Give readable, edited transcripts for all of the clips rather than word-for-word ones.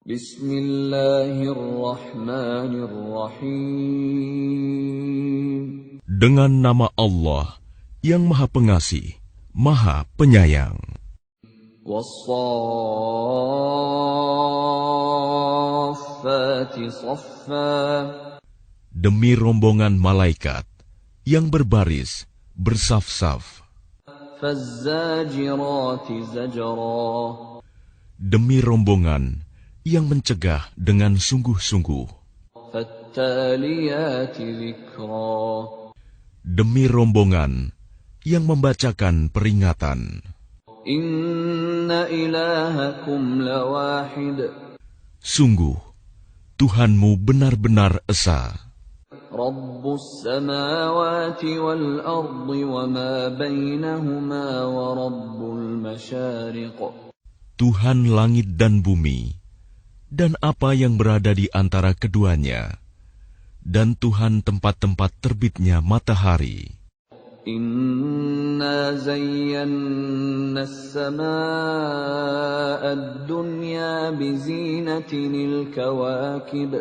Bismillahirrahmanirrahim. Dengan nama Allah yang Maha Pengasih, Maha Penyayang. Was-saffati saffa. Demi rombongan malaikat yang berbaris, bersaf-saf. Faz-zajirati zajra. Demi rombongan yang mencegah dengan sungguh-sungguh. Fattaliyati dzikra. Demi rombongan yang membacakan peringatan. Inna ilahakum lawahid. Sungguh, Tuhanmu benar-benar esa. Rabbus samawati wal ardi wa ma bainahuma wa rabbul masyariq. Tuhan langit dan bumi, dan apa yang berada di antara keduanya, dan Tuhan tempat-tempat terbitnya matahari. Inna zayyanna as-samaa'a ad-dunya bizinatinil kawakib.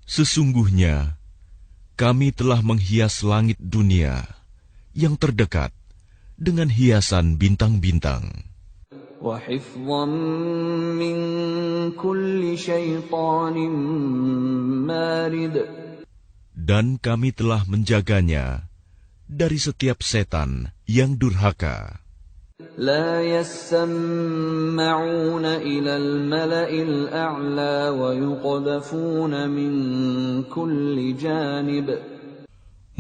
Sesungguhnya, kami telah menghias langit dunia yang terdekat dengan hiasan bintang-bintang. Wa hifdhan min kulli syaitanin marid. Dan kami telah menjaganya dari setiap setan yang durhaka. La yasma'una ila al-mala'il a'la wa yuqdhafuna min kulli janib.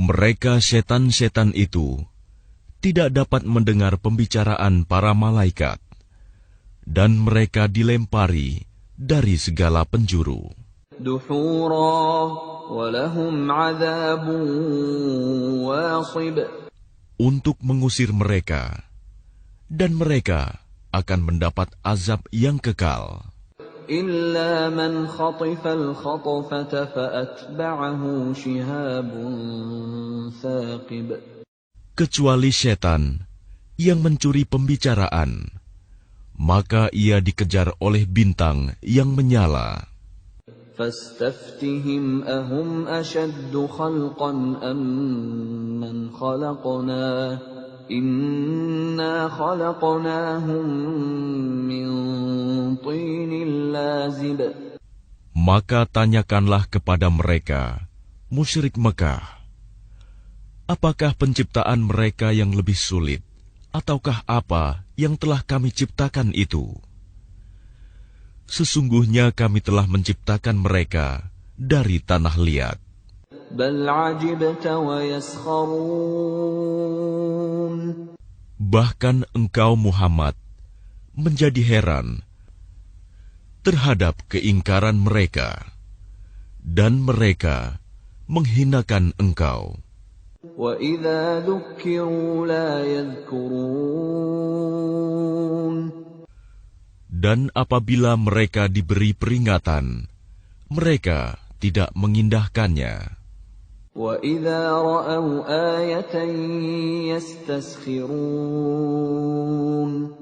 Mereka setan-setan itu tidak dapat mendengar pembicaraan para malaikat, dan mereka dilempari dari segala penjuru. Duhura wa lahum 'adzabun wasib. Untuk mengusir mereka, dan mereka akan mendapat azab yang kekal. Illa man khatifal khatfata fa'atba'ahu shihabun thaqib. Kecuali setan yang mencuri pembicaraan, maka ia dikejar oleh bintang yang menyala. Fastaftihim ahum ashaddu khalqan amman khalaqna. Inna khalaqnahum min tinil lazib. Maka tanyakanlah kepada mereka, musyrik Mekah, apakah penciptaan mereka yang lebih sulit, ataukah apa yang telah kami ciptakan itu? Sesungguhnya kami telah menciptakan mereka dari tanah liat. Bal ajibta wa yaskharun. Bahkan engkau Muhammad menjadi heran terhadap keingkaran mereka, dan mereka menghinakan engkau. Wa idza dzukkiru la yadhkurun. Dan apabila mereka diberi peringatan, mereka tidak mengindahkannya. Wa idza ra'aw ayatan yastaskhirun.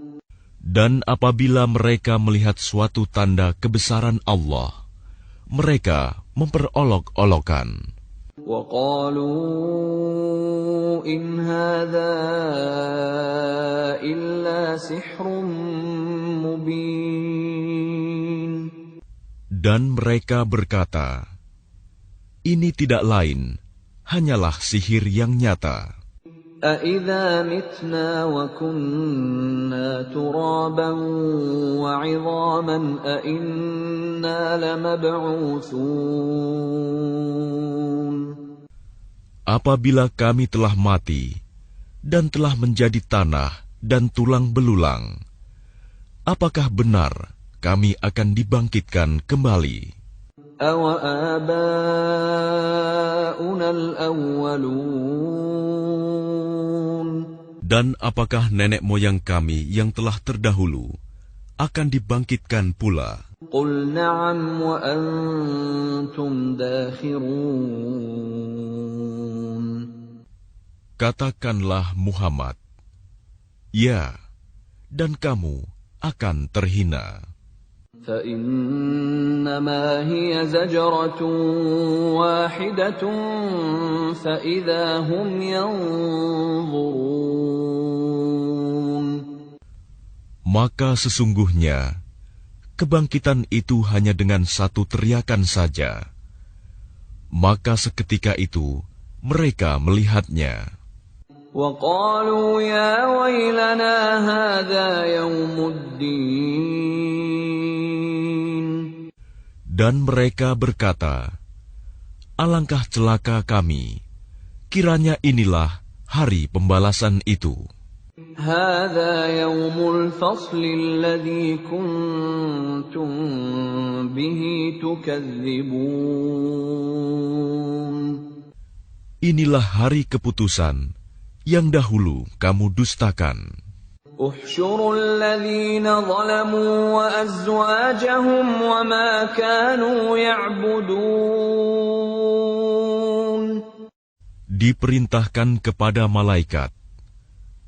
Dan apabila mereka melihat suatu tanda kebesaran Allah, mereka memperolok-olokan. Wa qalu in hadza illa sihrun mubin. Dan mereka berkata, ini tidak lain, hanyalah sihir yang nyata. A'idza mitna wa kunna turaban wa 'idhaman a'inna lamab'utsun. Apabila kami telah mati dan telah menjadi tanah dan tulang belulang, apakah benar kami akan dibangkitkan kembali? Awa aba'una al-awwalun. Dan apakah nenek moyang kami yang telah terdahulu akan dibangkitkan pula? Qul na'am wa antum dakhirun. Katakanlah Muhammad, ya, dan kamu akan terhina. فإنما هي زجرة واحدة فإذا هم ينظرون. Maka sesungguhnya kebangkitan itu hanya dengan satu teriakan saja. Maka seketika itu mereka melihatnya. وَقَالُوا يَا وَيْلَنَا هَذَا يَوْمُ الدِّينِ. Dan mereka berkata, alangkah celaka kami, kiranya inilah hari pembalasan itu. هَذَا يَوْمُ الْفَصْلِ الَّذِي كُنتُم بِهِ تُكَذِّبُونَ. Inilah hari keputusan yang dahulu kamu dustakan. احشروا الذين ظلموا وأزواجهم وما كانوا يعبدون. Diperintahkan kepada malaikat,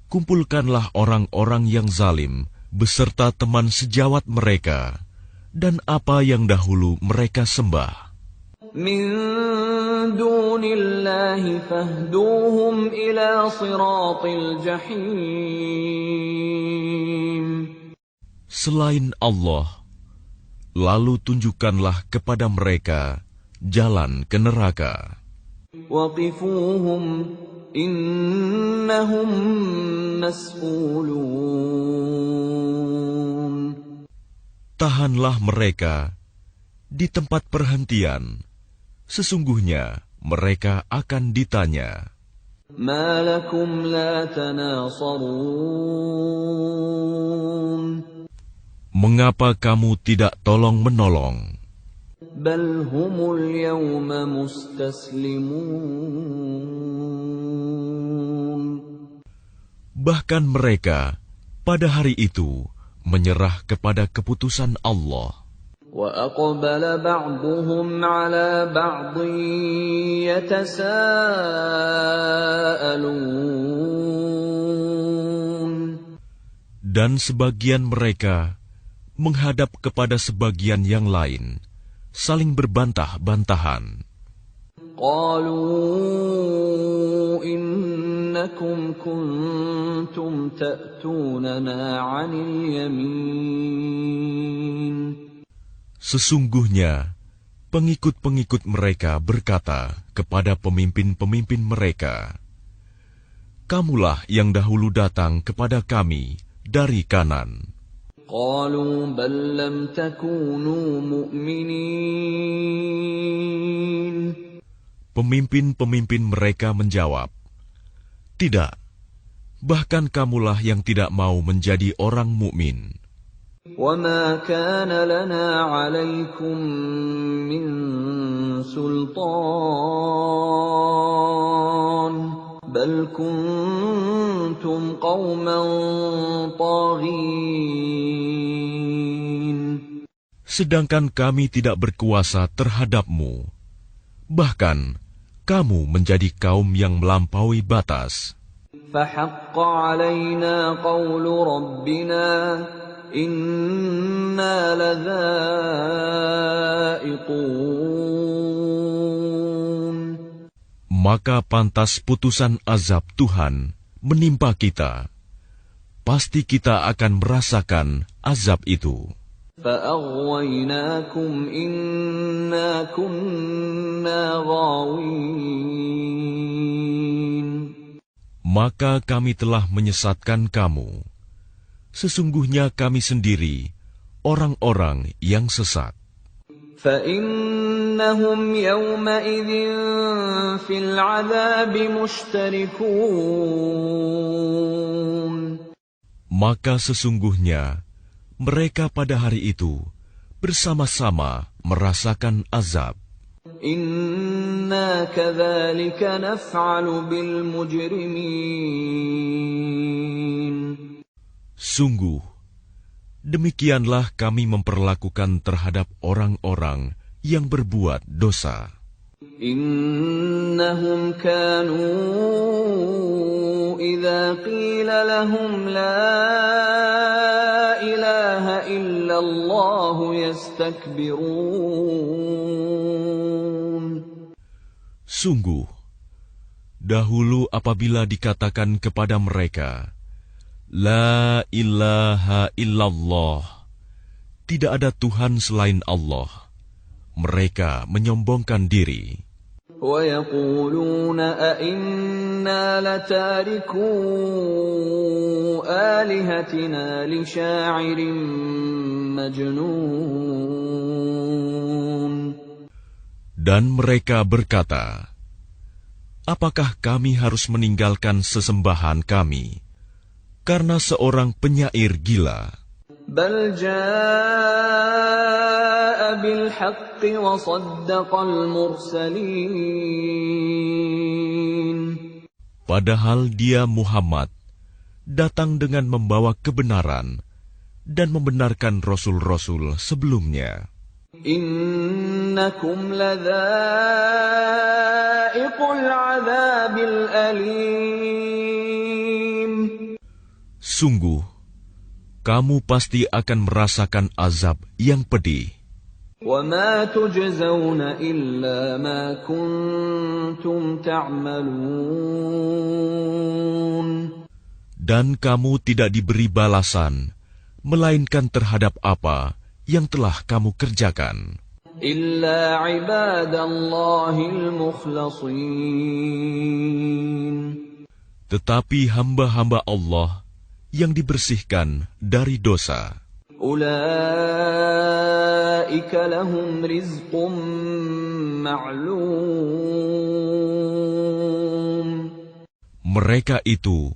kumpulkanlah orang-orang yang zalim beserta teman sejawat mereka dan apa yang dahulu mereka sembah. من دون الله فاهدوهم إلى صراط الجحيم. Selain Allah, lalu tunjukkanlah kepada mereka jalan ke neraka. وقفوهم إنهم مسؤولون. Tahanlah mereka di tempat perhentian. Sesungguhnya mereka akan ditanya. ما لكم لا تناصرون. Mengapa kamu tidak tolong-menolong? بل هم اليوم مستسلمون. Bahkan mereka pada hari itu menyerah kepada keputusan Allah. وَأَقْبَلَ بَعْضُهُمْ عَلَى بَعْضٍ يَتَسَاءَلُونَ. Dan sebagian mereka menghadap kepada sebagian yang lain, saling berbantah-bantahan. قَالُوا إِنَّكُمْ كُنتُمْ تَأْتُونَنَا عَنِ الْيَمِينِ. Sesungguhnya, pengikut-pengikut mereka berkata kepada pemimpin-pemimpin mereka, kamulah yang dahulu datang kepada kami dari kanan. قَالُوا بَل لَّمْ تَكُونُوا مُؤْمِنِينَ. Pemimpin-pemimpin mereka menjawab, tidak, bahkan kamulah yang tidak mau menjadi orang mukmin. وَمَا كَانَ لَنَا عَلَيْكُمْ مِنْ سُلْطَانٍ بَلْ كُنْتُمْ قَوْمًا طَاغِينَ. Sedangkan kami tidak berkuasa terhadapmu. Bahkan, kamu menjadi kaum yang melampaui batas. فَحَقَّ عَلَيْنَا قَوْلُ رَبِّنَا إِنَّا لَذَائِقُونَ. Maka pantas putusan azab Tuhan menimpa kita. Pasti kita akan merasakan azab itu. فَأَغْوَيْنَاكُمْ إِنَّا كُنَّا غَاوِينَ. Maka kami telah menyesatkan kamu. Sesungguhnya kami sendiri orang-orang yang sesat. فَإِنَّهُمْ يَوْمَئِذٍ فِي الْعَذَابِ مُشْتَرِكُونَ. Maka sesungguhnya mereka pada hari itu bersama-sama merasakan azab. إِنَّا كَذَلِكَ نَفْعَلُ بِالْمُجْرِمِينَ. Sungguh, demikianlah kami memperlakukan terhadap orang-orang yang berbuat dosa. إنهم كانوا إذا قيل لهم لا إله إلا الله يستكبرون. Sungguh, dahulu apabila dikatakan kepada mereka, La ilaha illallah, tidak ada Tuhan selain Allah, mereka menyombongkan diri. وَيَقُولُونَ أَإِنَّا لَتَارِكُو آلِهَتِنَا لِشَاعِرٍ مَجْنُونٍ. Dan mereka berkata, apakah kami harus meninggalkan sesembahan kami karena seorang penyair gila? بَلْ جَاءَ بِالْحَقِّ وَصَدَّقَ الْمُرْسَلِينَ. Padahal dia Muhammad datang dengan membawa kebenaran dan membenarkan rasul-rasul sebelumnya. إِنَّكُمْ لَذَائِقُو الْعَذَابِ الْأَلِيمِ. Sungguh, kamu pasti akan merasakan azab yang pedih. وَمَا تُجْزَوْنَ إِلَّا مَا كُنتُمْ تَعْمَلُونَ. Dan kamu tidak diberi balasan, melainkan terhadap apa yang telah kamu kerjakan. إِلَّا عِبَادَ اللَّهِ الْمُخْلَصِينَ. Tetapi hamba-hamba Allah yang dibersihkan dari dosa, أُولَئِكَ لَهُمْ رِزْقٌ مَّعْلُومٌ. mereka itu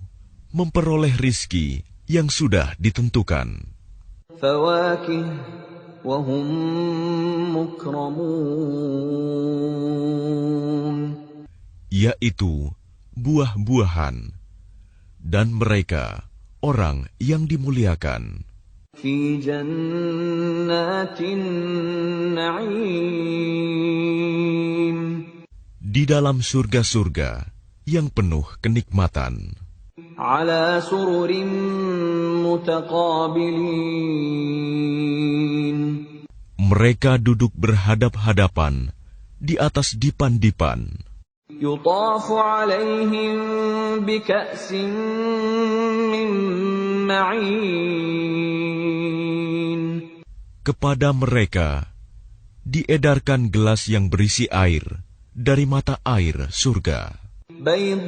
memperoleh rizki yang sudah ditentukan, فَوَاكِهُ وَهُم مُّكْرَمُونَ. yaitu buah-buahan, dan mereka orang yang dimuliakan فِي جَنَّاتِ النَّعِيمِ. di dalam surga-surga yang penuh kenikmatan. عَلَى سُرُرٍ مُّتَقَابِلِينَ. Mereka duduk berhadap-hadapan di atas dipan-dipan. يُطَافُ عَلَيْهِم بِكَأْسٍ مِّن مَّعِينٍ. Kepada mereka diedarkan gelas yang berisi air dari mata air surga, بَيْضَاءَ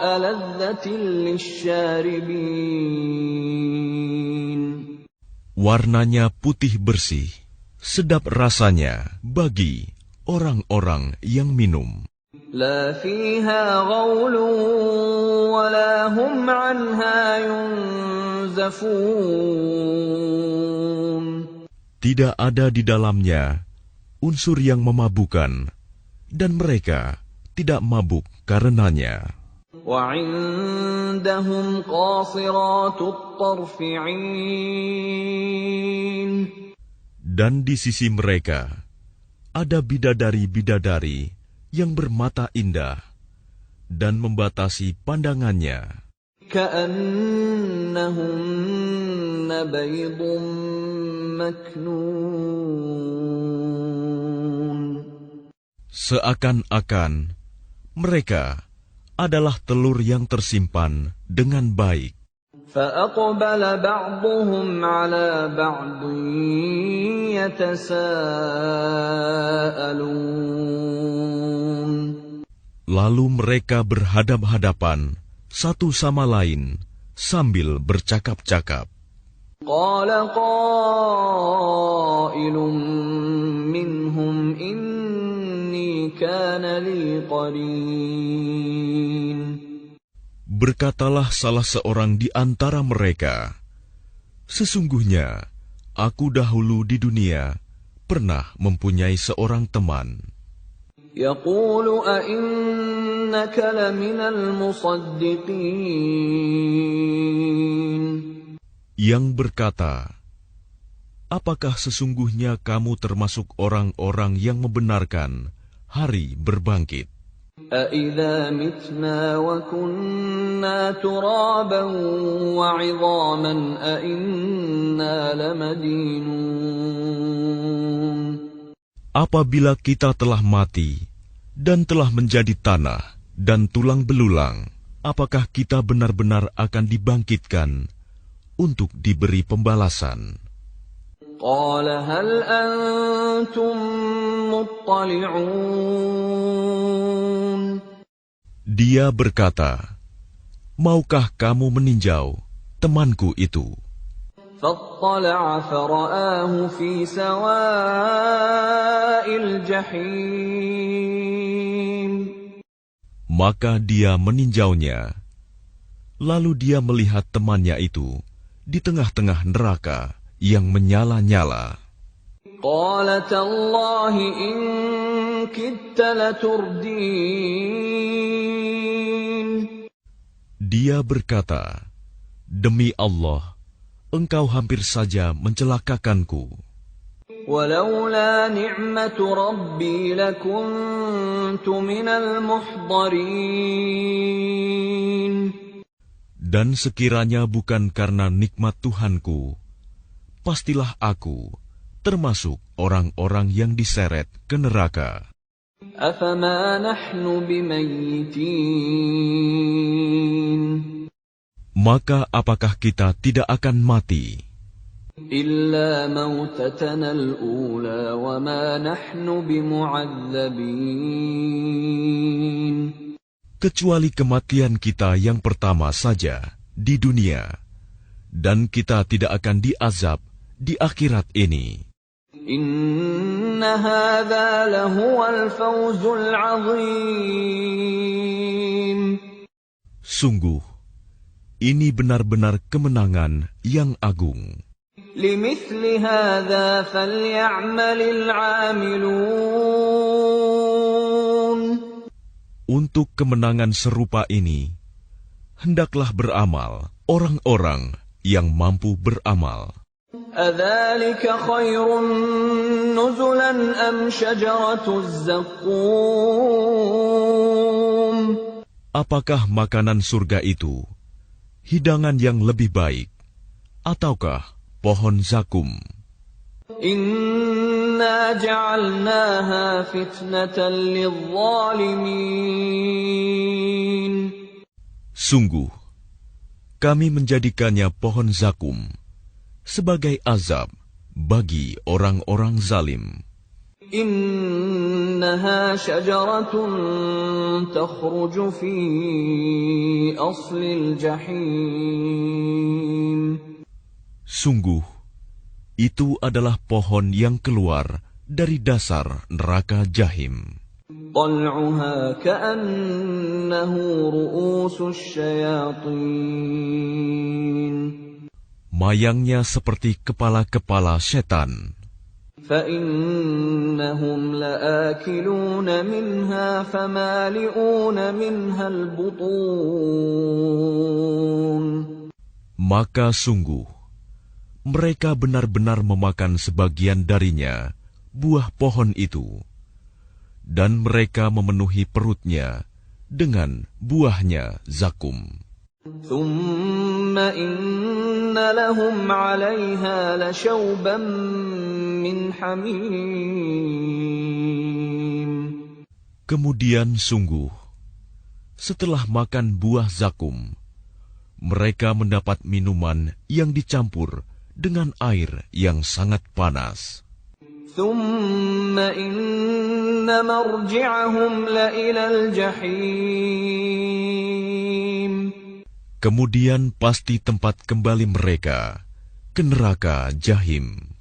لَذَّةٍ لِّلشَّارِبِينَ. warnanya putih bersih, sedap rasanya bagi orang-orang yang minum. لَا فِيهَا غَوْلٌ وَلَا هُمْ عَنْهَا يُنزَفُونَ. Tidak ada di dalamnya unsur yang memabukkan, dan mereka tidak mabuk karenanya. وَعِندَهُمْ قَاصِرَاتُ الطَّرْفِ عِينٌ. Dan di sisi mereka ada bidadari-bidadari yang bermata indah dan membatasi pandangannya, كَأَنَّهُنَّ بَيْضٌ مَّكْنُونٌ. seakan-akan mereka adalah telur yang tersimpan dengan baik. فَأَقْبَلَ بَعْضُهُمْ عَلَى بَعْضٍ يَتَسَاءَلُونَ. Lalu mereka berhadap-hadapan satu sama lain sambil bercakap-cakap. قَالَ قَائِلٌ مِّنْهُمْ إِنِّي كَانَ لِي قَرِينٌ. Berkatalah salah seorang di antara mereka, sesungguhnya aku dahulu di dunia pernah mempunyai seorang teman. يَقُولُ أَإِنَّكَ لَمِنَ الْمُصَدِّقِينَ. Yang berkata, apakah sesungguhnya kamu termasuk orang-orang yang membenarkan hari berbangkit? أَإِذَا مِتْنَا وَكُنَّا تُرَابًا وَعِظَامًا أَإِنَّا لَمَدِينُونَ Apabila kita telah mati dan telah menjadi tanah dan tulang belulang, apakah kita benar-benar akan dibangkitkan untuk diberi pembalasan? قال هل أنتم مطلعون Dia berkata, maukah kamu meninjau temanku itu? فاطلع فرآه في سواء الجحيم Maka dia meninjaunya. Lalu dia melihat temannya itu di tengah-tengah neraka yang menyala-nyala. قال تالله إن كدت لتردين Dia berkata, demi Allah, engkau hampir saja mencelakakanku. ولولا نعمة ربي لكنت من المحضرين Dan sekiranya bukan karena nikmat Tuhanku, pastilah aku termasuk orang-orang yang diseret ke neraka. أفما نحن بميتين Maka apakah kita tidak akan mati? إلا موتتنا الأولى وما نحن بمعذبين Kecuali kematian kita yang pertama saja di dunia, dan kita tidak akan diazab di akhirat ini. إن هذا لهو الفوز العظيم Sungguh, ini benar-benar kemenangan yang agung. لمثل هذا فليعمل العاملون Untuk kemenangan serupa ini, hendaklah beramal orang-orang yang mampu beramal. أذلك خير نزلا أم شجرة الزقوم Apakah makanan surga itu hidangan yang lebih baik, ataukah pohon zakum? إنا جعلناها فتنة للظالمين Sungguh, kami menjadikannya pohon zakum sebagai azab bagi orang-orang zalim. إنها شجرة تخرج في أصل الجحيم Sungguh, itu adalah pohon yang keluar dari dasar neraka Jahim. طلعها كأنه رؤوس الشياطين Mayangnya seperti kepala-kepala setan. فإنهم لآكلون منها فمالئون منها البطون Maka sungguh, mereka benar-benar memakan sebagian darinya, buah pohon itu, dan mereka memenuhi perutnya dengan buahnya zakum. ثم إن لهم عليها لشوبا من حميم Kemudian sungguh, setelah makan buah zakum, mereka mendapat minuman yang dicampur dengan air yang sangat panas. ثم إن مرجعهم لإلى الجحيم Kemudian pasti tempat kembali mereka ke neraka Jahim.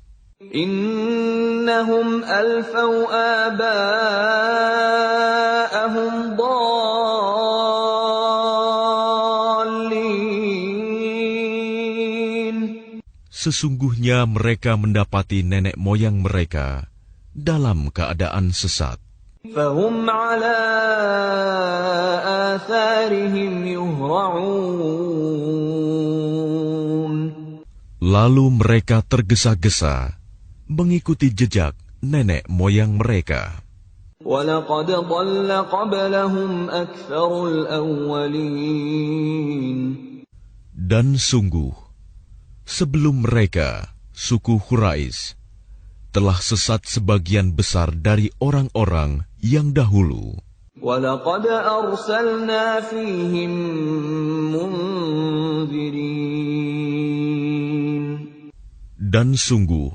إنهم ألفوا آباءهم ضالين Sesungguhnya mereka mendapati nenek moyang mereka dalam keadaan sesat. فهم على آثارهم يهرعون Lalu mereka tergesa-gesa mengikuti jejak nenek moyang mereka. وَلَقَدْ ضَلَّ قَبْلَهُمْ أَكْثَرُ الْأَوَّلِينَ Dan sungguh, sebelum mereka, suku Quraisy, telah sesat sebagian besar dari orang-orang yang dahulu. وَلَقَدْ أَرْسَلْنَا فِيهِمْ مُنذِرِينَ Dan sungguh,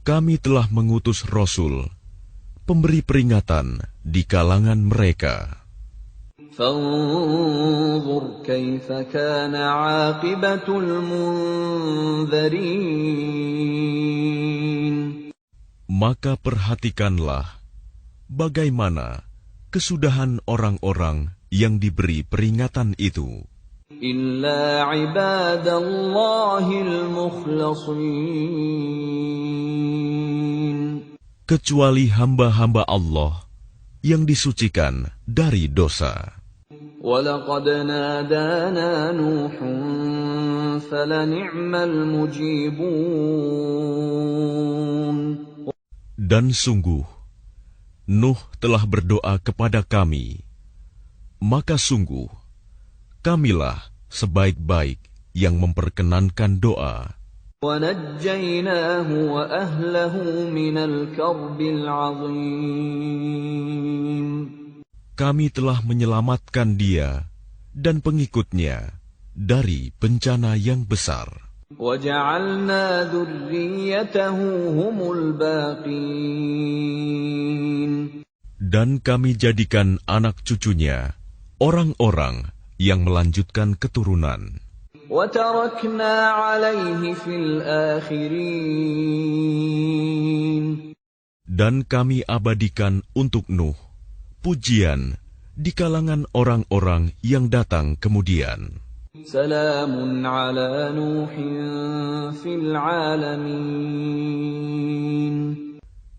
kami telah mengutus Rasul, pemberi peringatan di kalangan mereka. فَانظُرْ كَيْفَ كَانَ عَاقِبَةُ الْمُنذَرِينَ Maka perhatikanlah bagaimana kesudahan orang-orang yang diberi peringatan itu. إِلَّا عِبَادَ اللَّهِ الْمُخْلَصِينَ Kecuali hamba-hamba Allah yang disucikan dari dosa. وَلَقَدْ نَادَانَا نُوحٌ فَلَنِعْمَ الْمُجِيبُونَ Dan sungguh, Nuh telah berdoa kepada kami, maka sungguh, kamilah sebaik-baik yang memperkenankan doa. وَنَجَّيْنَاهُ وَأَهْلَهُ مِنَ الْكَرْبِ الْعَظِيمِ Kami telah menyelamatkan dia dan pengikutnya dari bencana yang besar. وَجَعَلْنَا ذُرِّيَّتَهُ هُمُ الْبَاقِينَ Dan kami jadikan anak cucunya orang-orang yang melanjutkan keturunan. وَتَرَكْنَا عَلَيْهِ فِي الْآخِرِينَ Dan kami abadikan untuk Nuh pujian di kalangan orang-orang yang datang kemudian. سَلَامٌ عَلَى نُوحٍ فِي الْعَالَمِينَ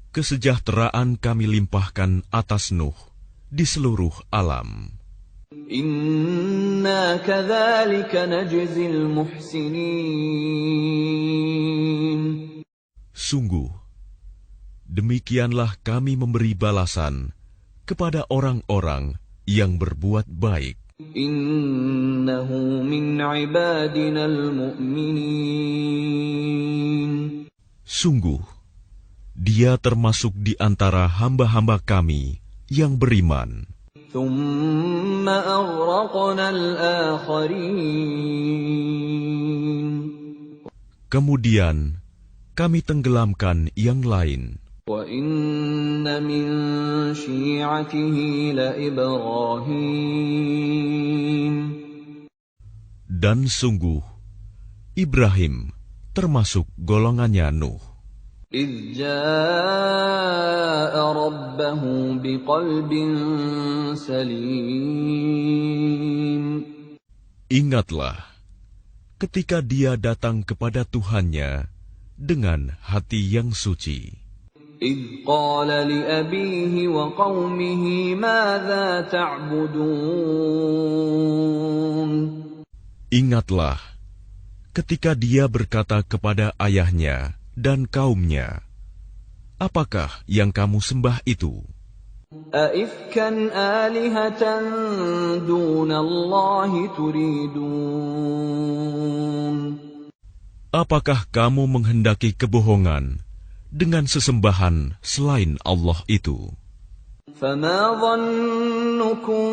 Kesejahteraan kami limpahkan atas Nuh di seluruh alam. إِنَّا كَذَلِكَ نَجْزِي الْمُحْسِنِينَ Sungguh, demikianlah kami memberi balasan kepada orang-orang yang berbuat baik. إِنَّهُ مِنْ عِبَادِنَا الْمُؤْمِنِينَ Sungguh, dia termasuk di antara hamba-hamba kami yang beriman. ثُمَّ أَغْرَقْنَا الْآخَرِينَ Kemudian, kami tenggelamkan yang lain. وَإِنَّ مِنْ شِيعَتِهِ لَإِبْرَاهِيمَ Dan sungguh, Ibrahim termasuk golongannya Nuh. إِذْ جَاءَ رَبَّهُ بِقَلْبٍ سَلِيمٍ Ingatlah, ketika dia datang kepada Tuhannya dengan hati yang suci. إِذْ قَالَ لِأَبِيهِ وَقَوْمِهِ مَاذَا تَعْبُدُونَ Ingatlah, ketika dia berkata kepada ayahnya dan kaumnya, apakah yang kamu sembah itu? أَئِفْكًا آلِهَةً دُونَ اللَّهِ تُرِيدُونَ Apakah kamu menghendaki kebohongan dengan sesembahan selain Allah itu? فَمَا ظَنُّكُمْ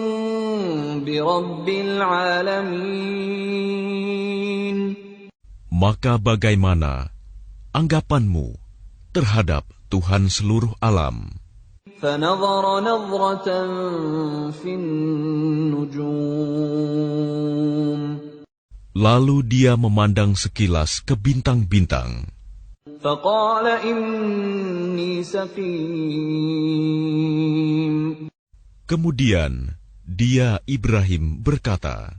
بِرَبِّ الْعَالَمِينَ Maka bagaimana anggapanmu terhadap Tuhan seluruh alam? فَنَظَرَ نَظْرَةً فِي النُّجُومِ Lalu dia memandang sekilas ke bintang-bintang. فَقَالَ إِنِّي سَقِيمٌ Kemudian dia Ibrahim berkata,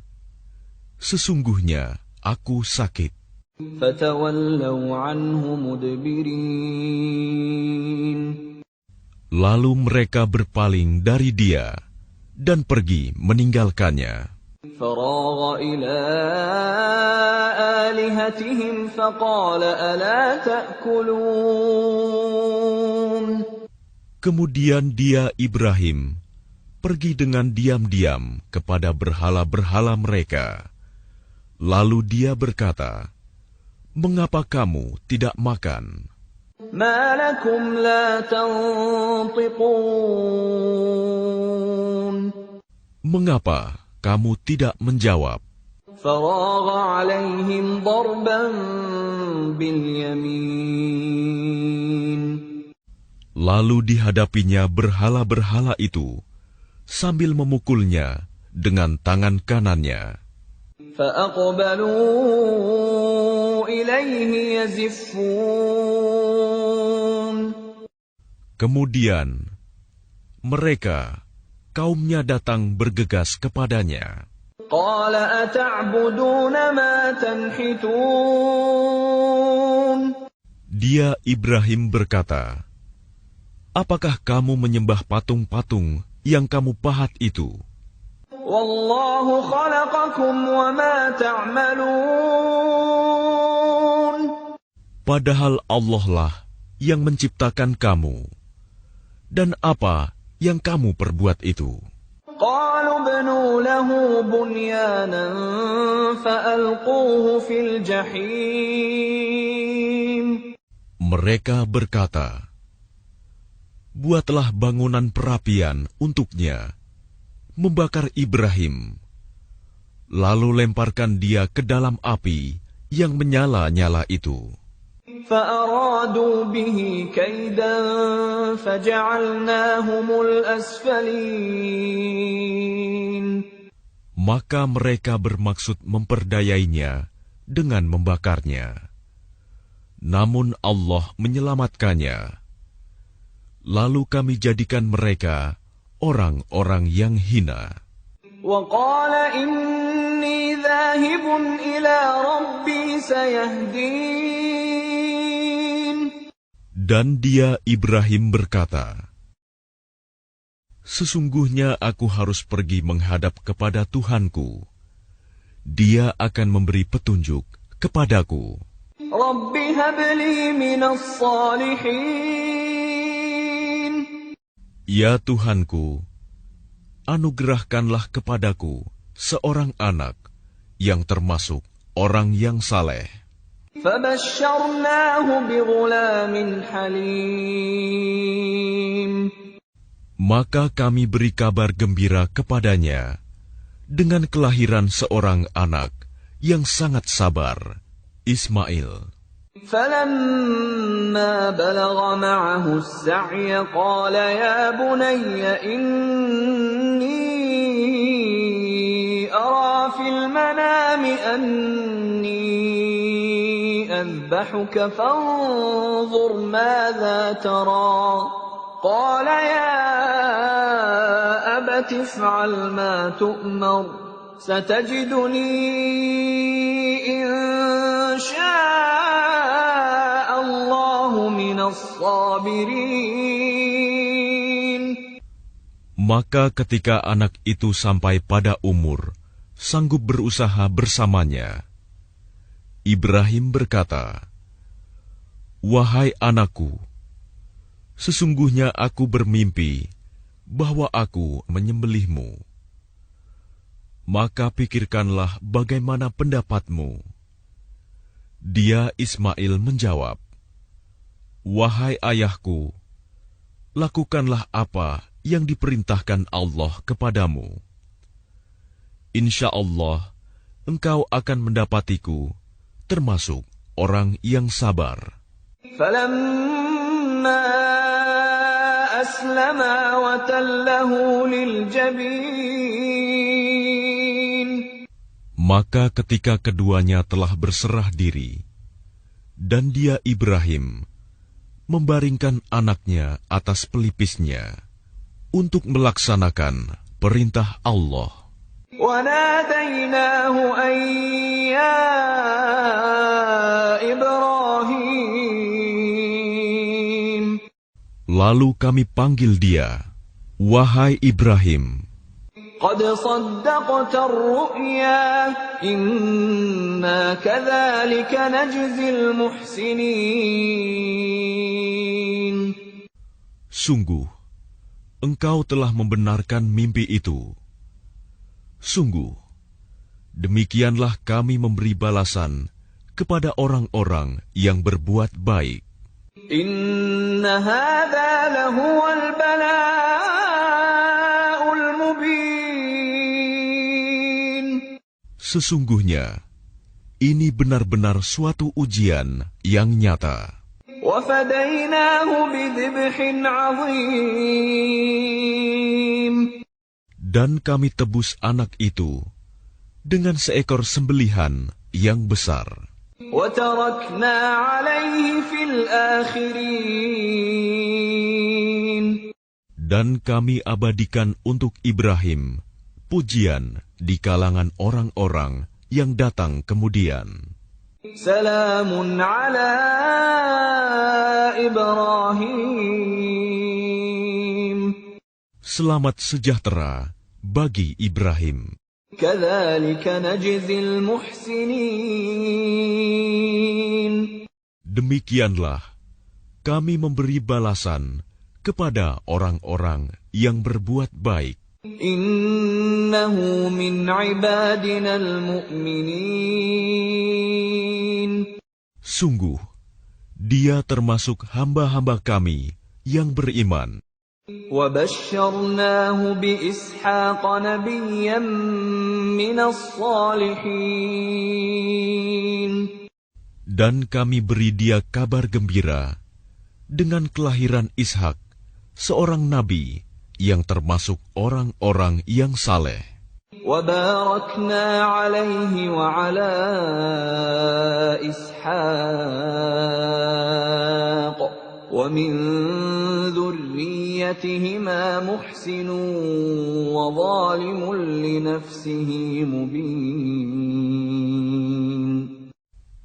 sesungguhnya aku sakit. فَتَوَلَّوْا عَنْهُ مُدْبِرِينَ Lalu mereka berpaling dari dia dan pergi meninggalkannya. فراغ إلى آلهتهم فقال ألا تأكلون. Kemudian dia Ibrahim pergi dengan diam-diam kepada berhala-berhala mereka. Lalu dia berkata, "Mengapa kamu tidak makan?" ما لكم لا تنطقون. Mengapa kamu tidak menjawab? فراغ عليهم ضربا باليمين. Lalu dihadapinya berhala-berhala itu sambil memukulnya dengan tangan kanannya. فأقبلوا إليه يزفون. Kemudian mereka, kaumnya datang bergegas kepadanya. قال أتعبدون ما تنحتون. Dia Ibrahim berkata, "Apakah kamu menyembah patung-patung yang kamu pahat itu? والله خلقكم وما تعملون. Padahal Allah lah yang menciptakan kamu. Dan apa yang kamu perbuat itu?" قالوا ابنوا له بنيانا فألقوه في الجحيم. Mereka berkata, "Buatlah bangunan perapian untuknya, membakar Ibrahim, lalu lemparkan dia ke dalam api yang menyala-nyala itu." فأرادوا به كيدا فجعلناهم الأسفلين. Maka mereka bermaksud memperdayainya dengan membakarnya. Namun Allah menyelamatkannya. Lalu kami jadikan mereka orang-orang yang hina. وقال إني ذاهب إلى ربي سيهدين. Dan dia Ibrahim berkata, "Sesungguhnya aku harus pergi menghadap kepada Tuhanku. Dia akan memberi petunjuk kepadaku." رب هب لي من الصالحين. Ya Tuhanku, anugerahkanlah kepadaku seorang anak yang termasuk orang yang saleh. فبشرناه بغلام حليم. Maka kami beri kabar gembira kepadanya dengan kelahiran seorang anak yang sangat sabar, Ismail. فلما بلغ معه السعي قال يا بني إني أرى في المنام أني أذبحك فانظر ماذا ترى. قال يا أبت افعل ما تؤمر ستجدني إن شاء الله من الصابرين. Maka ketika anak itu sampai pada umur sanggup berusaha bersamanya, Ibrahim berkata, "Wahai anakku, sesungguhnya aku bermimpi bahwa aku menyembelihmu. Maka pikirkanlah bagaimana pendapatmu." Dia Ismail menjawab, "Wahai ayahku, lakukanlah apa yang diperintahkan Allah kepadamu. Insya Allah, engkau akan mendapatiku termasuk orang yang sabar." فلما أسلما وتله للجبين. Maka ketika keduanya telah berserah diri, dan dia Ibrahim membaringkan anaknya atas pelipisnya untuk melaksanakan perintah Allah. وناديناه أن يا إبراهيم. Lalu kami panggil dia, "Wahai Ibrahim." قد صدقت الرؤيا إنا كذلك نجزي المحسنين. Sungguh, engkau telah membenarkan mimpi itu. Sungguh, demikianlah kami memberi balasan kepada orang-orang yang berbuat baik. Inna hadza lahuwal bala'ul mubin. Sesungguhnya, ini benar-benar suatu ujian yang nyata. وَفَدَيْنَاهُ بِذِبْحٍ عَظِيمٍ. Dan kami tebus anak itu dengan seekor sembelihan yang besar. وَتَرَكْنَا عَلَيْهِ فِي الْآخِرِينَ. Dan kami abadikan untuk Ibrahim pujian di kalangan orang-orang yang datang kemudian. Salamun ala Ibrahim. Selamat sejahtera bagi Ibrahim. Kadzalika najzil muhsinin. Demikianlah kami memberi balasan kepada orang-orang yang berbuat baik. Innahu min ibadinal mu'minin. Sungguh, dia termasuk hamba-hamba kami yang beriman. وَبَشَّرْنَاهُ بِإِسْحَاقَ نَبِيًّا مِّنَ الصَّالِحِينَ. Dan kami beri dia kabar gembira dengan kelahiran Ishak, seorang nabi yang termasuk orang-orang yang saleh. وَبَارَكْنَا عَلَيْهِ وَعَلَى إِسْحَاقَ وَمِنْ ذُرِّيَّتِهِمَا مُحْسِنٌ وَظَالِمٌ لِنَفْسِهِ مُبِينٌ.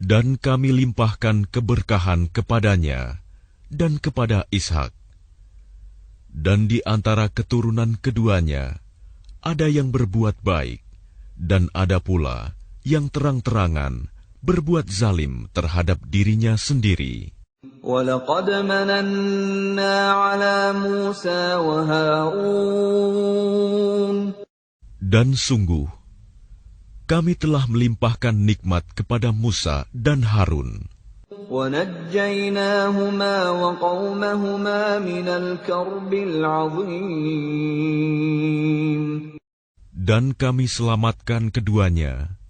Dan kami limpahkan keberkahan kepadanya dan kepada Ishak. Dan di antara keturunan keduanya, ada yang berbuat baik, dan ada pula yang terang-terangan berbuat zalim terhadap dirinya sendiri. وَلَقَدْ مَنَنَّا عَلَى مُوسَى وَهَارُونَ. Dan sungguh, kami telah melimpahkan nikmat kepada Musa dan Harun. وَنَجَّيْنَاهُمَا وَقَوْمَهُمَا مِنَ الْكَرْبِ الْعَظِيمِ. Dan kami selamatkan keduanya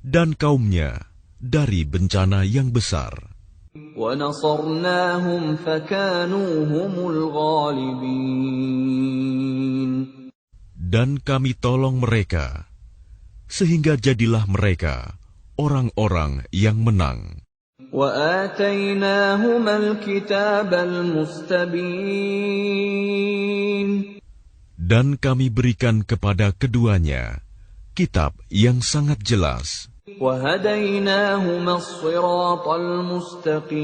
dan kaumnya dari bencana yang besar. وَنَصَرْنَاهُمْ فَكَانُوا هُمُ الْغَالِبِينَ. Dan kami tolong mereka, sehingga jadilah mereka orang-orang yang menang. وَآتَيْنَاهُمَا الْكِتَابَ الْمُسْتَبِينَ. Dan kami berikan kepada keduanya kitab yang sangat jelas. وَهَدَيْنَاهُمَا الصِّرَاطَ الْمُسْتَقِيمَ.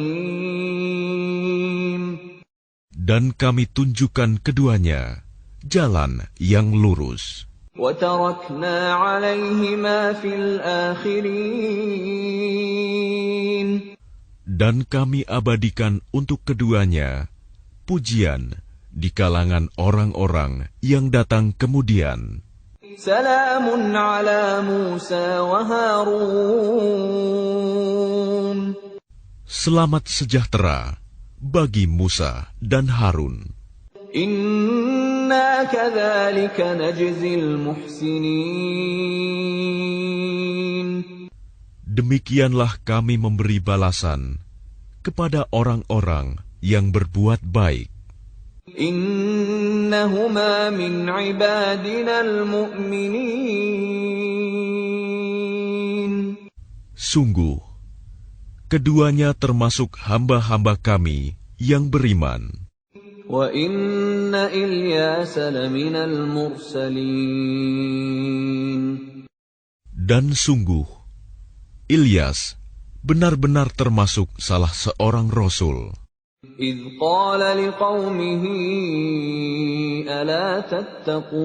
Dan kami tunjukkan keduanya jalan yang lurus. وَتَرَكْنَا عَلَيْهِمَا فِي الْآخِرِينَ. Dan kami abadikan untuk keduanya pujian di kalangan orang-orang yang datang kemudian. Salamun ala Musa wa Harun. Selamat sejahtera bagi Musa dan Harun. Inna kadzalika najzil muhsinin. Demikianlah kami memberi balasan kepada orang-orang yang berbuat baik. Innahuma min ibadinal mu'minin. Sungguh, keduanya termasuk hamba-hamba kami yang beriman. Wa inna Ilyasa laminal mursalin. Dan sungguh, Ilyas benar-benar termasuk salah seorang rasul. إذ قال لقومه ألا تتقون.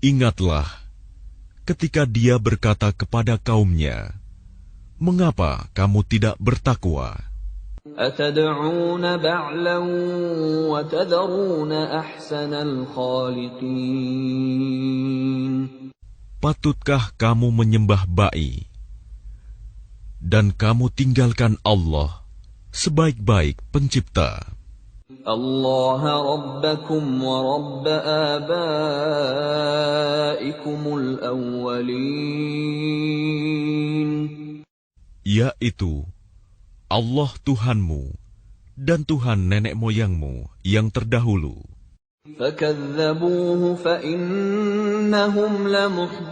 Ingatlah ketika dia berkata kepada kaumnya, "Mengapa kamu tidak bertakwa? أتدعون بعلا وتذرون أحسن الخالقين. Patutkah kamu menyembah ba'i, dan kamu tinggalkan Allah, sebaik-baik pencipta? الله ربكم ورب آبائكم الأولين. Yaitu Allah Tuhanmu dan Tuhan nenek moyangmu yang terdahulu." فكذبوه فإنهم لمحضرون.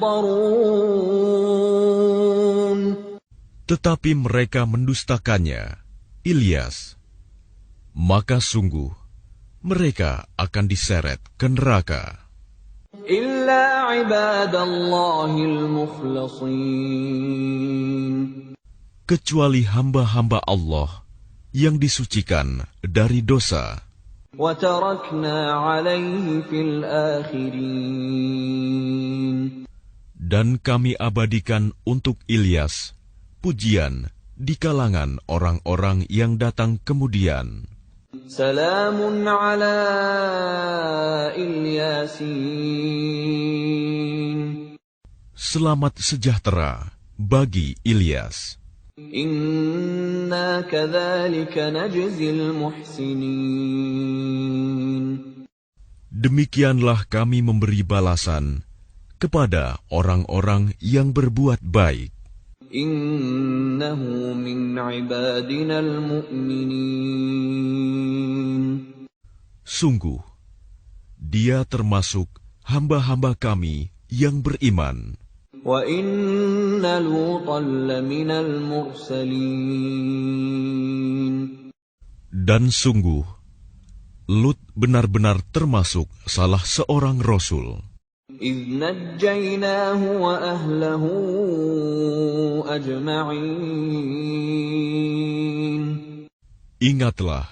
Tetapi mereka mendustakannya, Ilyas. Maka sungguh, mereka akan diseret ke neraka. إلا عباد الله المخلصين. Kecuali hamba-hamba Allah yang disucikan dari dosa. وتركنا عليه في الآخرين. Dan kami abadikan untuk Ilyas pujian di kalangan orang-orang yang datang kemudian. سلام على الياسين. Selamat sejahtera bagi Ilyas. إنا كذلك نجزي المحسنين. Demikianlah kami memberi balasan kepada orang-orang yang berbuat baik. إنه من عبادنا المؤمنين. Sungguh, dia termasuk hamba-hamba kami yang beriman. وَإِنَّ لُوطًا لَّمِنَ الْمُرْسَلِينَ. Dan sungguh, Lut benar-benar termasuk salah seorang rasul. إِذْ نَجَّيْنَاهُ وَأَهْلَهُ أَجْمَعِينَ. Ingatlah,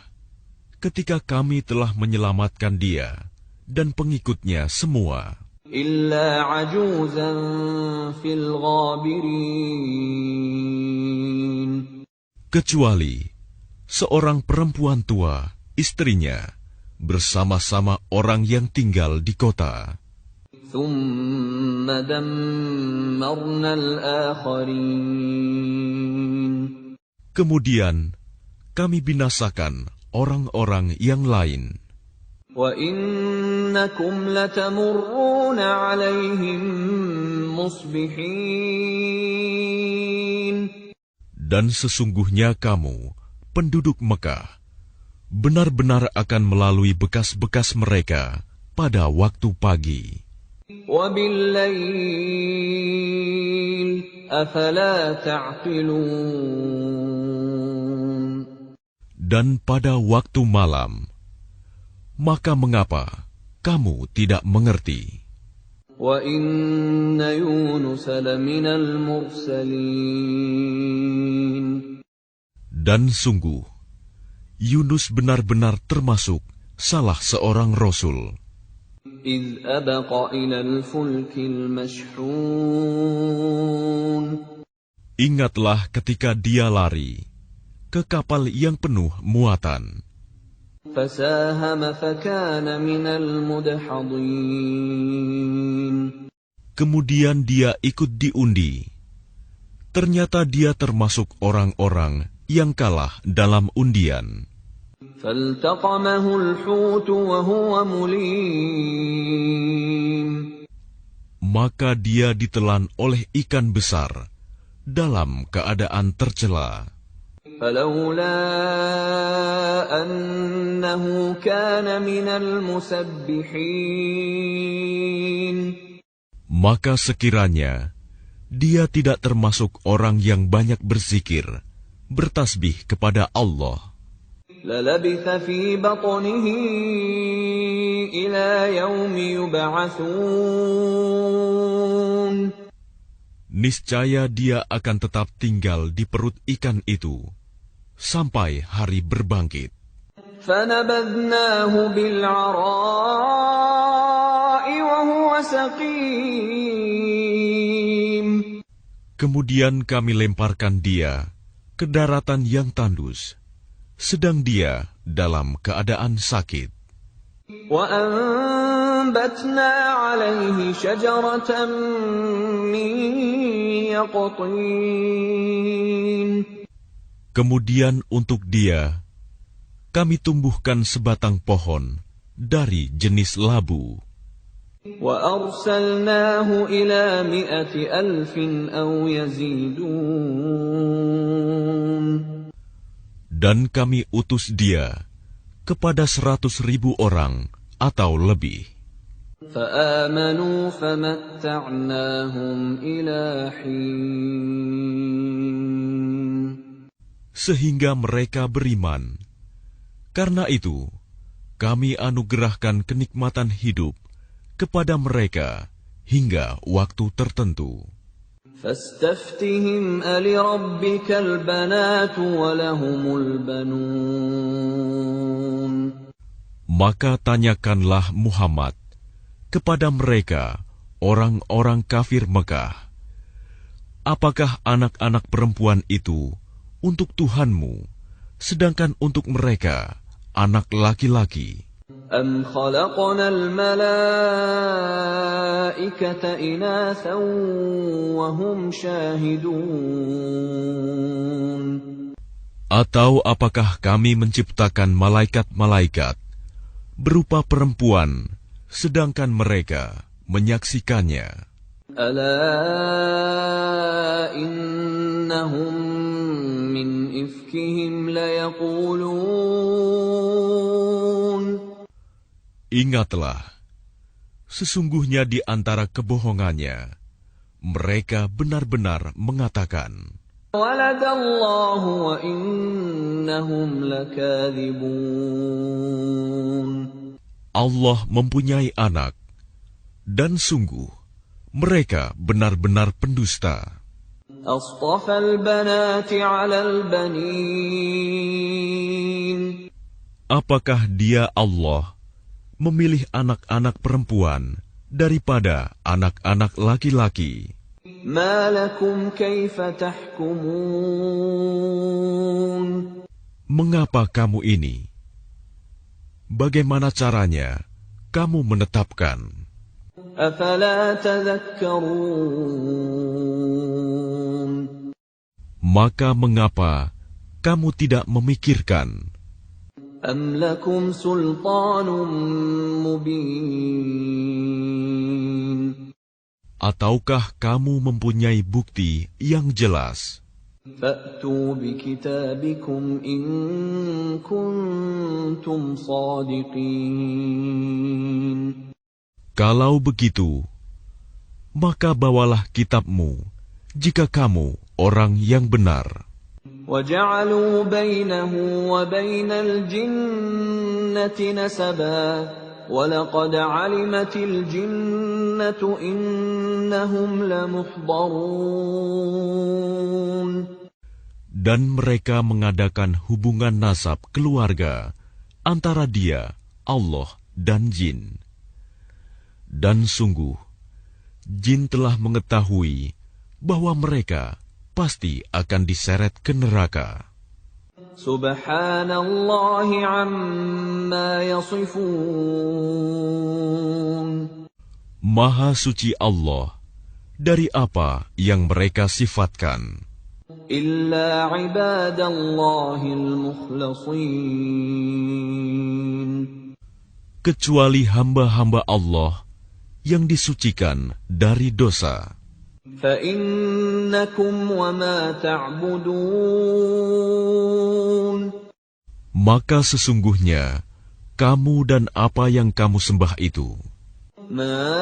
ketika kami telah menyelamatkan dia dan pengikutnya semua. إِلَّا عَجُوزًا فِي الْغَابِرِينَ. Kecuali seorang perempuan tua, istrinya, bersama-sama orang yang tinggal di kota. ثُمَّ دَمَّرْنَا الْآخَرِينَ. Kemudian kami binasakan orang-orang yang lain. وَإِنَّكُمْ لَتَمُرُّونَ عَلَيْهِمْ مُصْبِحِينَ. Dan sesungguhnya kamu, penduduk Mekah, benar-benar akan melalui bekas-bekas mereka pada waktu pagi. وَبِاللَّيْلِ أَفَلَا تَعْقِلُونَ. Dan pada waktu malam, maka mengapa kamu tidak mengerti? وَإِنَّ يُونُسَ لَمِنَ الْمُرْسَلِينَ. Dan sungguh, Yunus benar-benar termasuk salah seorang rasul. إِذْ أَبَقَ إِلَى الْفُلْكِ الْمَشْحُونِ. Ingatlah ketika dia lari ke kapal yang penuh muatan. فَسَاهَمَ فَكَانَ مِنَ الْمُدْحَضِينَ. Kemudian dia ikut diundi. Ternyata dia termasuk orang-orang yang kalah dalam undian. فَالْتَقَمَهُ الْحُوتُ وَهُوَ مُلِيمٌ. Maka dia ditelan oleh ikan besar dalam keadaan tercela. فَلَوْلَا أَنَّهُ كَانَ مِنَ الْمُسَبِّحِينَ. Maka sekiranya dia tidak termasuk orang yang banyak berzikir, bertasbih kepada Allah, لَلَبِثَ فِي بَطْنِهِ إِلَى يَوْمِ يُبْعَثُونَ. niscaya dia akan tetap tinggal di perut ikan itu sampai hari berbangkit. فَنَبَذْنَاهُ بِالْعَرَاءِ وَهُوَ سَقِيمٌ. Kemudian kami lemparkan dia ke daratan yang tandus, sedang dia dalam keadaan sakit. وَأَنبَتْنَا عَلَيْهِ شَجَرَةً مِّن يَقْطِينٍ. Kemudian untuk dia, kami tumbuhkan sebatang pohon dari jenis labu. وَأَرْسَلْنَاهُ إِلَى 100,000 أَوْ يَزِيدُونَ. Dan kami utus dia kepada 100,000 orang atau lebih. فَآمَنُوا فَمَتَّعْنَاهُمْ إِلَى حِينٍ. Sehingga mereka beriman. Karena itu, kami anugerahkan kenikmatan hidup kepada mereka hingga waktu tertentu. فَاسْتَفْتِهِمْ أَلِرَبِّكَ الْبَنَاتُ وَلَهُمُ الْبَنُونَ. Maka tanyakanlah Muhammad kepada mereka, orang-orang kafir Mekah, apakah anak-anak perempuan itu untuk Tuhanmu, sedangkan untuk mereka anak laki-laki? أَمْ خَلَقْنَا الْمَلَائِكَةَ إِنَاثًا وَهُمْ شَاهِدُونَ. Atau apakah kami menciptakan malaikat-malaikat berupa perempuan, sedangkan mereka menyaksikannya? أَلَا إِنَّهُمْ مِنْ إِفْكِهِمْ لَيَقُولُونَ. Ingatlah, sesungguhnya di antara kebohongannya, mereka benar-benar mengatakan, وَلَدَ اللَّهُ وَإِنَّهُمْ لَكَاذِبُونَ. Allah mempunyai anak, dan sungguh, mereka benar-benar pendusta. أَصْطَفَى الْبَنَاتِ عَلَى الْبَنِينَ. Apakah dia Allah memilih anak-anak perempuan daripada anak-anak laki-laki? مَا لَكُمْ كَيْفَ تَحْكُمُونَ. Mengapa kamu ini? Bagaimana caranya kamu menetapkan? أَفَلَا تَذَكَّرُونَ. Maka mengapa kamu tidak memikirkan? أَمْ لَكُمْ سُلْطَانٌ مُّبِينٌ. Ataukah kamu mempunyai bukti yang jelas? فَأْتُوا بِكِتَابِكُمْ إِن كُنتُمْ صَادِقِينَ. Kalau begitu, maka bawalah kitabmu jika kamu orang yang benar. وَجَعَلُوا بَيْنَهُ وَبَيْنَ الْجِنَّةِ نَسَبًا وَلَقَدْ عَلِمَتِ الْجِنَّةُ إِنَّهُمْ لَمُحْضَرُونَ. Dan mereka mengadakan hubungan nasab keluarga antara dia, Allah, dan jin. Dan sungguh, jin telah mengetahui bahwa mereka pasti akan diseret ke neraka. Subhanallah amma yasifun. Maha suci Allah dari apa yang mereka sifatkan. Illa ibadallahil mukhlasin. Kecuali hamba-hamba Allah yang disucikan dari dosa. فَإِنَّكُمْ وَمَا تَعْبُدُونَ. Maka sesungguhnya kamu dan apa yang kamu sembah itu, مَا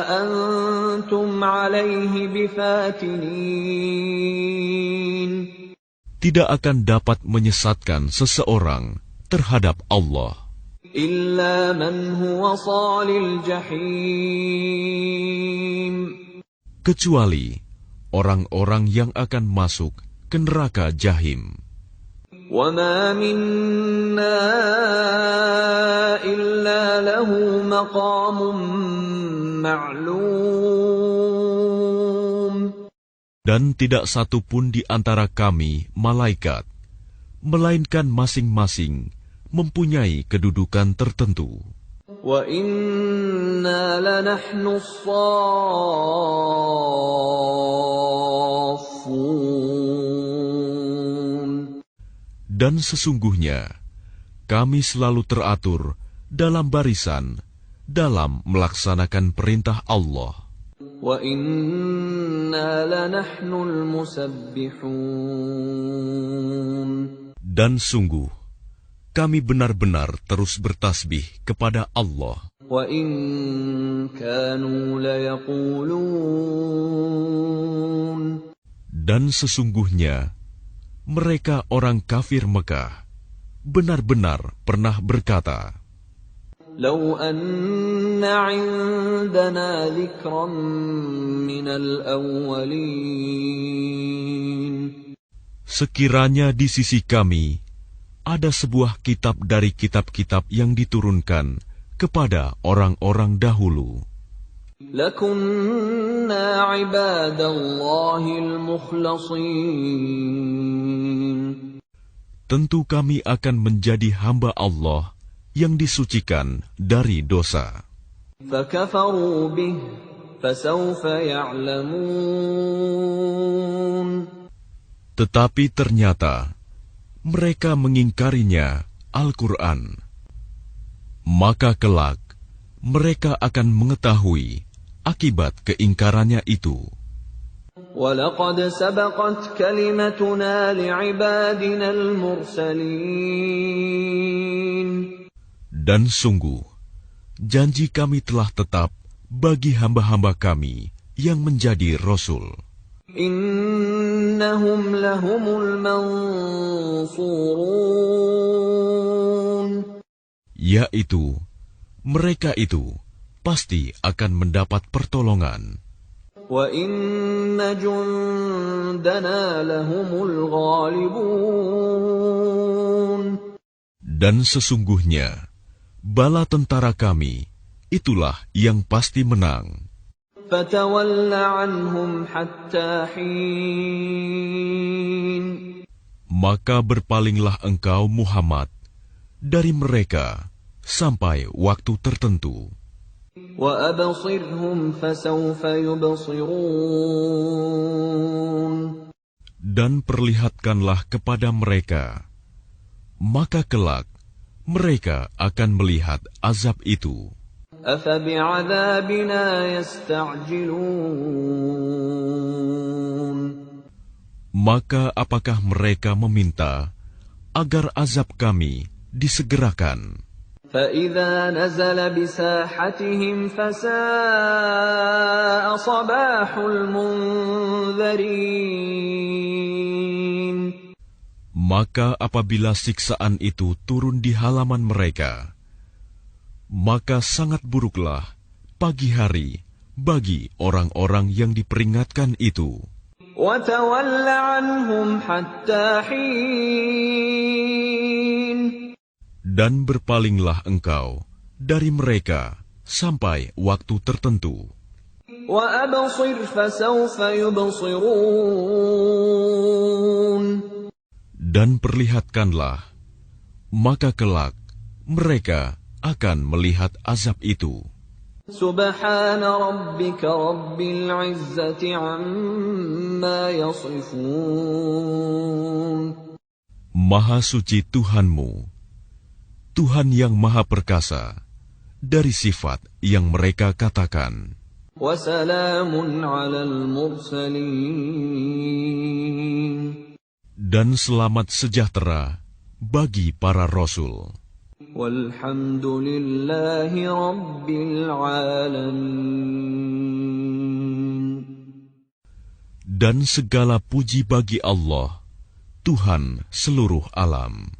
أَنْتُمْ عَلَيْهِ بِفَاتِنِينَ. tidak akan dapat menyesatkan seseorang terhadap Allah. إِلَّا مَنْ هُوَ صَالِ الْجَحِيمِ. Kecuali orang-orang yang akan masuk ke neraka Jahim. وَمَا مِنَّا إِلَّا لَهُ مَقَامٌ مَعْلُومٌ. Dan tidak satu pun di antara kami, malaikat, melainkan masing-masing mempunyai kedudukan tertentu. وَإِنَّا لَنَحْنُ الصَّافُّونَ. Dan sesungguhnya, kami selalu teratur dalam barisan dalam melaksanakan perintah Allah. وَإِنَّا لَنَحْنُ الْمُسَبِّحُونَ. Dan sungguh, kami benar-benar terus bertasbih kepada Allah. وَإِن كَانُوا لَيَقُولُونَ. Dan sesungguhnya, mereka orang kafir Mekah benar-benar pernah berkata, لَوْ أَنَّ عِندَنَا ذِكْرًا مِّنَ الْأَوَّلِينَ. sekiranya di sisi kami ada sebuah kitab dari kitab-kitab yang diturunkan kepada orang-orang dahulu, لَكُنَّا عِبَادَ اللَّهِ الْمُخْلَصِينَ. tentu kami akan menjadi hamba Allah yang disucikan dari dosa. فَكَفَرُوا بِهِ فَسَوْفَ يَعْلَمُونَ. Tetapi ternyata mereka mengingkarinya, Al-Quran. Maka kelak mereka akan mengetahui akibat keingkarannya itu. وَلَقَدْ سَبَقَتْ كَلِمَتُنَا لِعِبَادِنَا الْمُرْسَلِينَ. Dan sungguh, janji kami telah tetap bagi hamba-hamba kami yang menjadi Rasul. إِنَّهُمْ لَهُمُ الْمَنْصُورُونَ. Yaitu, mereka itu pasti akan mendapat pertolongan. وَإِنَّ جُنْدَنَا لَهُمُ الْغَالِبُونَ. Dan sesungguhnya, bala tentara kami, itulah yang pasti menang. فَتَوَلَّ عَنْهُمْ حَتَّى حِينٍ. Maka berpalinglah engkau Muhammad dari mereka sampai waktu tertentu. وَأَبْصِرْهُمْ فَسَوْفَ يُبْصِرُونَ. Dan perlihatkanlah kepada mereka, maka kelak mereka akan melihat azab itu. أَفَبِعَذَابِنَا يَسْتَعْجِلُونَ. Maka apakah mereka meminta agar azab kami disegerakan? فَإِذَا نَزَلَ بِسَاحَتِهِمْ فَسَاءَ صَبَاحُ الْمُنذَرِينَ. Maka apabila siksaan itu turun di halaman mereka, maka sangat buruklah pagi hari bagi orang-orang yang diperingatkan itu. وَتَوَلَّ عَنْهُمْ حَتَّى حِينٍ. Dan berpalinglah engkau dari mereka sampai waktu tertentu. وَأَبْصِرْ فَسَوْفَ يُبْصِرُونَ. Dan perlihatkanlah, maka kelak mereka akan melihat azab itu. سُبْحَانَ رَبِّكَ رَبِّ الْعِزَّةِ عَمَّا يَصِفُونَ. Maha suci Tuhanmu, Tuhan yang Maha Perkasa, dari sifat yang mereka katakan. وَسَلَامٌ عَلَى الْمُرْسَلِينَ. Dan selamat sejahtera bagi para Rasul. وَالْحَمْدُ لِلَّهِ رَبِّ الْعَالَمِينَ. Dan segala puji bagi Allah, Tuhan seluruh alam.